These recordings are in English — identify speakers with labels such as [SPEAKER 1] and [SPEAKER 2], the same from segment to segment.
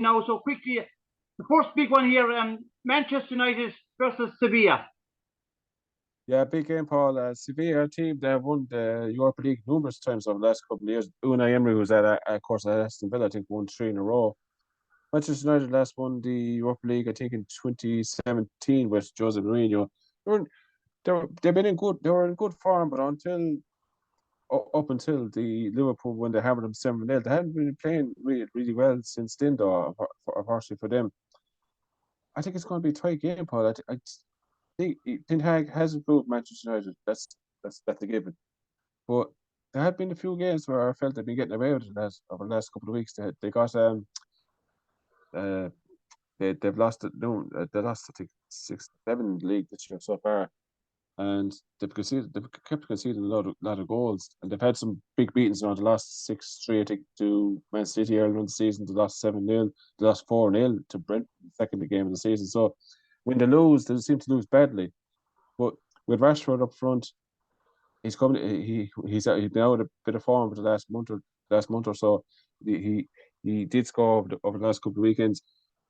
[SPEAKER 1] now. So quickly, the first big one here, Manchester United versus Sevilla.
[SPEAKER 2] Yeah, big game, Paul. Sevilla team, they have won the Europa League numerous times over the last couple of years. Unai Emery was of course, at Aston Villa, I think, won 3 in a row. Manchester United last won the Europa League, I think, in 2017 with Jose Mourinho. They were in good form, but up until the Liverpool when they hammered them 7-0, they hadn't been playing really, really well since then, though, unfortunately for them. I think it's going to be a tight game, Paul. I think Ten Hag has improved Manchester United. That's a given. But there have been a few games where I felt they've been getting away with it over the last couple of weeks. They got they've lost it. No, they lost, I think, 6-7 in the league this year so far, and they've kept conceding a lot of goals, and they've had some big beatings. Now they lost 6-3, I think, to Man City earlier in the season. They lost 7-0. They lost 4-0 to Brent the second game of the season. So when they lose, they seem to lose badly. But with Rashford up front, he's coming. He's now in a bit of form for the last month or so. He did score over the last couple of weekends.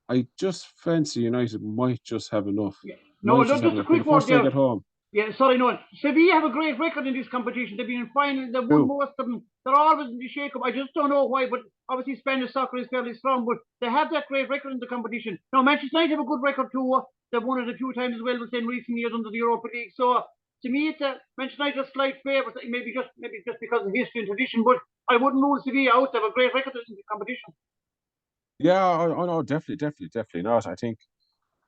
[SPEAKER 2] I just fancy United might just have enough.
[SPEAKER 1] Yeah. No, just a quick word there.
[SPEAKER 2] At home.
[SPEAKER 1] Yeah, sorry, no. Sevilla have a great record in this competition. They've been in finals. They've won most of them. They're always in the shake-up. I just don't know why, but obviously Spanish soccer is fairly strong, but they have that great record in the competition. Now, Manchester United have a good record too. They've won it a few times as well within recent years under the Europa League. So, to me, it's Manchester United a slight favourite, maybe just because of history and tradition, but I wouldn't rule Sevilla out. They have a great record in the competition.
[SPEAKER 2] Yeah, I know, definitely not. I think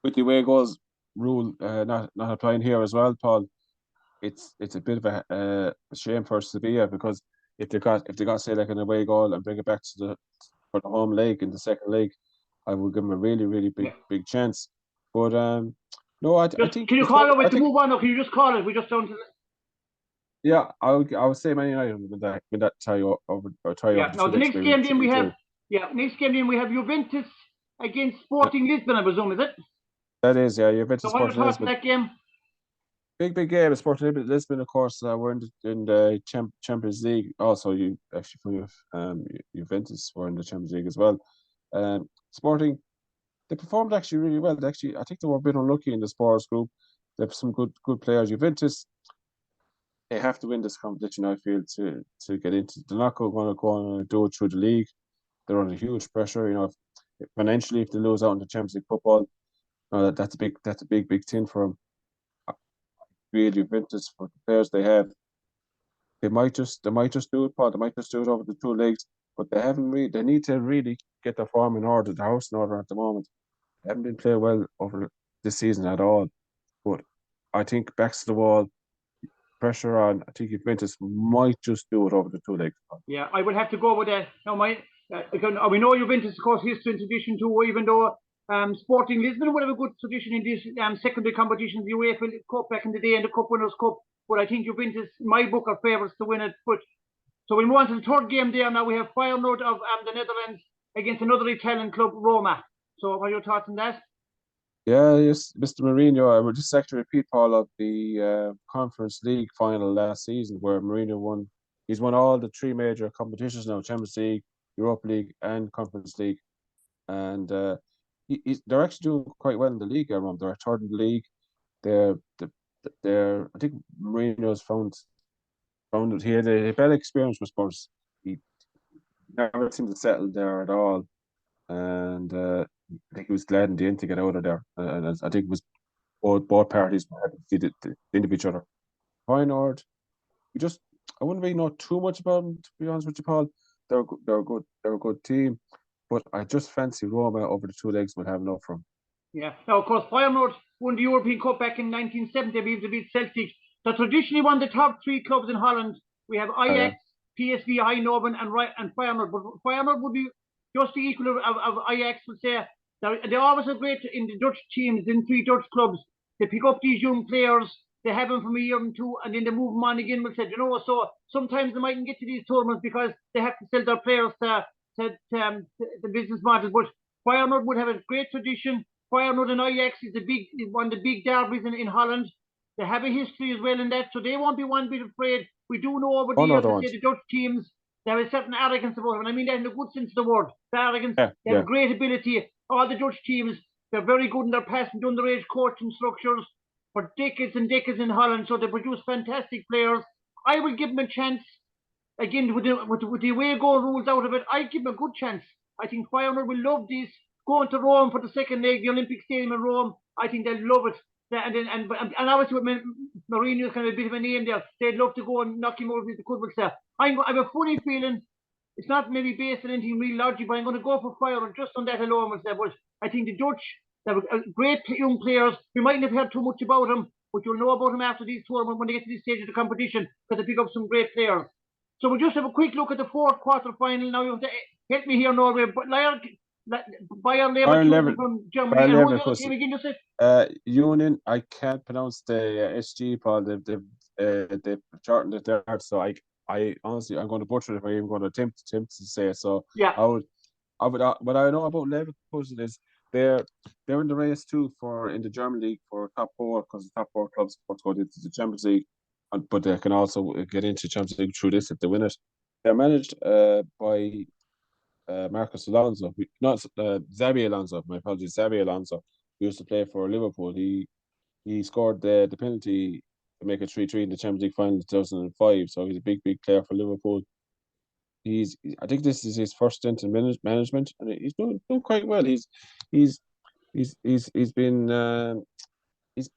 [SPEAKER 2] with the away goals rule not applying here as well, Paul, it's a bit of a shame for Sevilla, because if they got say like an away goal and bring it back for the home leg in the second leg, I would give them a really, really big chance. But no, I think.
[SPEAKER 1] Can you call it to move on, or can you just call it? We just don't.
[SPEAKER 2] Yeah, I would say Man United with that tie over.
[SPEAKER 1] Now the next game then we have. Yeah, next game then we have Juventus against Sporting Lisbon, I presume, is it?
[SPEAKER 2] That is, yeah. Juventus.
[SPEAKER 1] So what are your thoughts on that game?
[SPEAKER 2] Big game. Sporting Lisbon, of course, were in the Champions League. Also, Juventus were in the Champions League as well. Sporting, they performed actually really well. I think they were a bit unlucky in the Spurs group. They have some good players. Juventus, they have to win this competition, I feel, to get into. They're not going to go and do it through the league. They're under huge pressure. Financially, if they lose out in the Champions League football, that's a big thing for them. Real Juventus, for the players they have, they might just do it, Paul. They might just do it over the 2 legs, but they haven't really. They need to really get their form in order, the house in order at the moment. They haven't been playing well over this season at all. But I think backs to the wall, pressure on. I think Juventus might just do it over the 2 legs.
[SPEAKER 1] Yeah, I would have to go with that. Now, we know Juventus, of course, history and tradition too, even though Sporting Lisbon would have a good tradition in this secondary competition, the UEFA Cup back in the day and the Cup Winners' Cup. But I think Juventus, in my book, are favourites to win it. But so we move on to the third game there. Now we have Feyenoord of the Netherlands against another Italian club, Roma. So what are your thoughts on that?
[SPEAKER 2] Yeah, yes, Mr. Mourinho. I would just actually repeat, Paul, of the Conference League final last season, where Mourinho won. He's won all the 3 major competitions now: Champions League, Europa League, and Conference League. And they're actually doing quite well in the league. They're third in the league. I think Mourinho's found he had a better experience with Spurs. He never seemed to settle there at all, and I think he was glad in the end to get out of there. And I think it was both parties were happy to see the end of each other. Feyenoord, I wouldn't really know too much about them, to be honest with you, Paul. They're a good team, but I just fancy Roma over the 2 legs would have enough for them.
[SPEAKER 1] Yeah. Now, of course, Feyenoord won the European Cup back in 1970. They beat Celtic. They traditionally won the top 3 clubs in Holland. We have Ajax, PSV Eindhoven, and Feyenoord. But Feyenoord would be just the equal of Ajax, would say. They always are great in the Dutch teams, in 3 Dutch clubs. They pick up these young players. They have them from a year or 2, and then they move them on again. We said, so sometimes they mightn't get to these tournaments because they have to sell their players to the business model. But Feyenoord would have a great tradition. Feyenoord and Ajax is one of the big derbies in Holland. They have a history as well in that, so they won't be one bit afraid. We do know over the years, the Dutch teams, They have a certain arrogance about them, and I mean that in the good sense of the word. The arrogance.
[SPEAKER 2] Yeah,
[SPEAKER 1] They have
[SPEAKER 2] yeah.
[SPEAKER 1] a great ability. All the Dutch teams, they're very good in their passing to underage coaching structures for decades and decades in Holland. So they produce fantastic players. I will give them a chance. Again, with the away goal rules out of it, I give them a good chance. I think Feyenoord will love this. Going to Rome for the second leg, the Olympic Stadium in Rome, I think they'll love it. And obviously with Mourinho's kind of a bit of a name there, they'd love to go and knock him over if they could. But I have a funny feeling it's not maybe based on anything real logic, but I'm going to go for Feyenoord just on that alone. Myself. But I think the Dutch, they have great young players. We mightn't have heard too much about them, but you'll know about them after these tournaments when they get to this stage of the competition because they pick up some great players. So we'll just have a quick look at the fourth quarter final. Now you have to help me here, Norway. But Bayern Leverkusen from Germany. And who's the other team again, you said?
[SPEAKER 2] Union. I can't pronounce the SG, Paul. They've shortened it there, so I honestly, I'm going to butcher it if I'm even going to attempt to say it. So
[SPEAKER 1] yeah,
[SPEAKER 2] what I know about Leverkusen is they're in the race too in the German league for top four, because the top four clubs of course go into the Champions League, but they can also get into Champions League through this if they win it. They're managed by Marcos Alonso, not Xabi Alonso. My apologies, Xabi Alonso. He used to play for Liverpool. He scored the penalty to make it 3-3 in the Champions League final in 2005. So he's a big player for Liverpool. I think this is his first stint in management, and he's doing quite well. He's been he's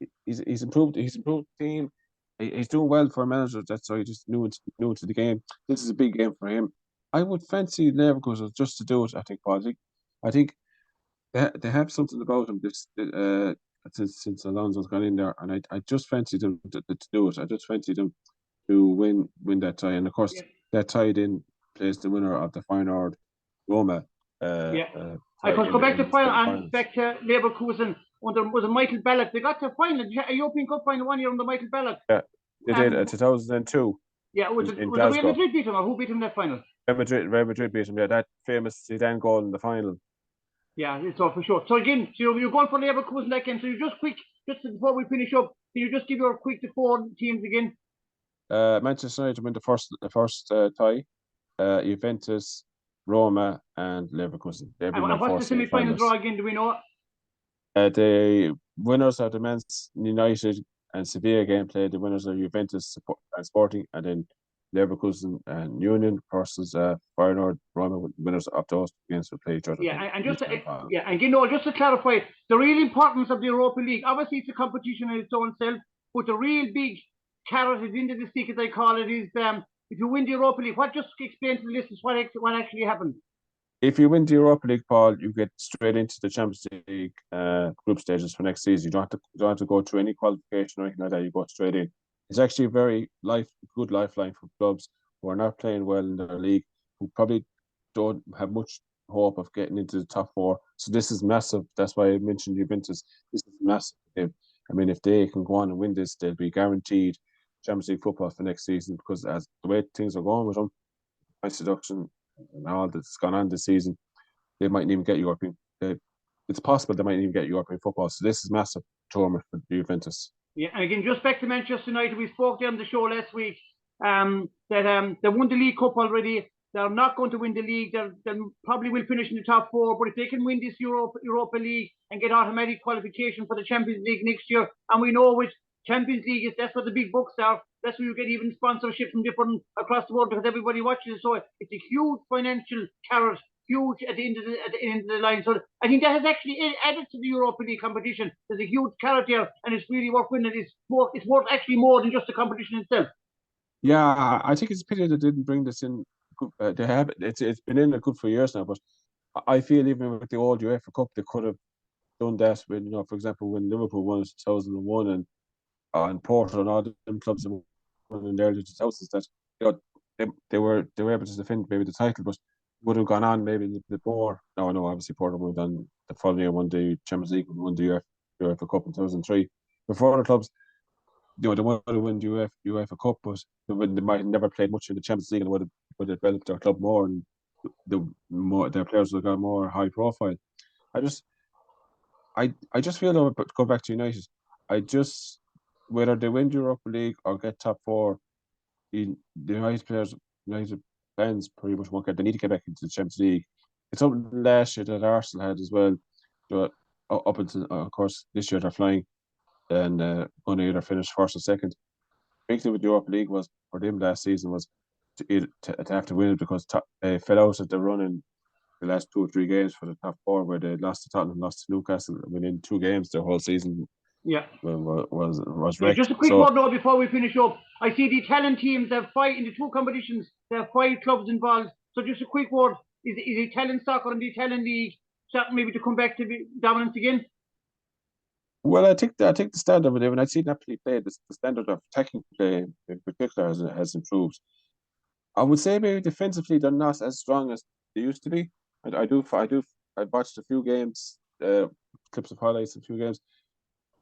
[SPEAKER 2] improved the team. He's doing well for a manager. That's why he just new into the game. This is a big game for him. I would fancy Leverkusen just to do it. I think, Paul. I think they have something about them since Alonso's gone in there, and I just fancy them to do it. I just fancy them to win that tie, and of course that tie then plays the winner of the Feyenoord Roma.
[SPEAKER 1] I could go back to final and back to Leverkusen was a Michael Ballack. They got to final, a European Cup final one year under Michael Ballack.
[SPEAKER 2] Yeah, they did 2002.
[SPEAKER 1] Yeah, was it Real Madrid beat him, or who beat him in that final?
[SPEAKER 2] Real Madrid beat him. Yeah, that famous Zidane goal in the final.
[SPEAKER 1] Yeah, it's all for sure. So again, you're going for Leverkusen that game. So you just before we finish up, can you just give your the four teams again?
[SPEAKER 2] Manchester United win the first tie. Juventus, Roma, and Leverkusen.
[SPEAKER 1] And what's the semi-final draw again? Do we know?
[SPEAKER 2] The winners of the Man United and Sevilla game played. The winners are Juventus and Sporting, and then Leverkusen and Union versus Feyenoord, Roma. Winners of those games will play each other.
[SPEAKER 1] Yeah, and just to clarify, the real importance of the Europa League. Obviously, it's a competition in its own self, but the real big carrot is into the stick, as I call it, is if you win the Europa League. Just explain to the listeners what actually happened.
[SPEAKER 2] If you win the Europa League, Paul, you get straight into the Champions League group stages for next season. You don't have to go through any qualification or anything like that. You go straight in. It's actually a very good lifeline for clubs who are not playing well in their league, who probably don't have much hope of getting into the top four. So this is massive. That's why I mentioned Juventus. This is massive. I mean, if they can go on and win this, they'll be guaranteed Champions League football for next season, because as the way things are going with them, price seduction and all that's gone on this season, they mightn't even get European. It's possible they might even get European football. So this is massive tournament for Juventus.
[SPEAKER 1] Yeah, and again, just back to Manchester United, we spoke there on the show last week that they won the League Cup already. They're not going to win the league. They probably will finish in the top four. But if they can win this Europa League and get automatic qualification for the Champions League next year, and we know which Champions League is, that's where the big bucks are. That's where you get even sponsorship from different across the world, because everybody watches it. So it's a huge financial carrot, huge at the end of the line. So I think that has actually added to the Europa League competition. There's a huge carrot there, and it's really worth winning. It's worth actually more than just the competition itself.
[SPEAKER 2] Yeah, I think it's a pity they didn't bring this in. They have it's been in a good for years now, but I feel even with the old UEFA Cup, they could have done that when, for example, when Liverpool won in 2001 and Porto and all them clubs in the early 2000s, that they were able to defend maybe the title, but would have gone on maybe a little bit more. No, obviously Porto would have done the following year, won the Champions League, won the UEFA Cup in 2003. Before the clubs, they would have won the UEFA Cup, but they might have never played much in the Champions League, and would have developed their club more, and their players would have got more high profile. I just feel, though, but go back to United, whether they win the Europa League or get top four, the United players, United plans pretty much won't get. They need to get back into the Champions League. It's something last year that Arsenal had as well. But up until of course this year they're flying, and going to either finish first or second. Big thing with the Europa League was for them last season was to have to win it because they fell out at the run in the last 2 or 3 games for the top 4, where they lost to Tottenham, lost to Newcastle, and within 2 games their whole season
[SPEAKER 1] Yeah.
[SPEAKER 2] was
[SPEAKER 1] Yeah,
[SPEAKER 2] wrecked.
[SPEAKER 1] just a quick
[SPEAKER 2] So
[SPEAKER 1] word now before we finish up. I see the Italian teams have 5 in the 2 competitions. There are 5 clubs involved. So just a quick word: is Italian soccer and the Italian league starting maybe to come back to dominance again?
[SPEAKER 2] well, I think the standard of it, when I see Napoli play, the standard of attacking play in particular has improved. I would say maybe defensively they're not as strong as they used to be. I watched a few games, clips of highlights of a few games.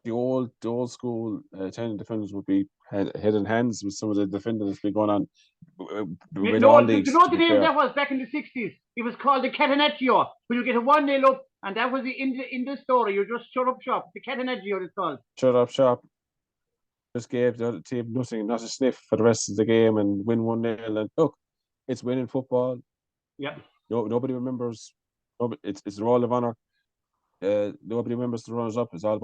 [SPEAKER 2] The old school Italian defenders would be head and hands with some of the defenders that's been going on with
[SPEAKER 1] No,
[SPEAKER 2] all
[SPEAKER 1] do you
[SPEAKER 2] leagues.
[SPEAKER 1] know
[SPEAKER 2] To
[SPEAKER 1] what the
[SPEAKER 2] be
[SPEAKER 1] name
[SPEAKER 2] fair,
[SPEAKER 1] that was back in the 60s? It was called the Catenaccio. When you get a 1-0 up, and that was in the story. You just shut up shop. The Catenaccio it's called.
[SPEAKER 2] shut up shop. Just gave the other team nothing, not a sniff for the rest of the game, and win 1-0. And look, it's winning football.
[SPEAKER 1] Yeah.
[SPEAKER 2] No, nobody remembers. It's the Royal of Honour. Nobody remembers the runners up. It's all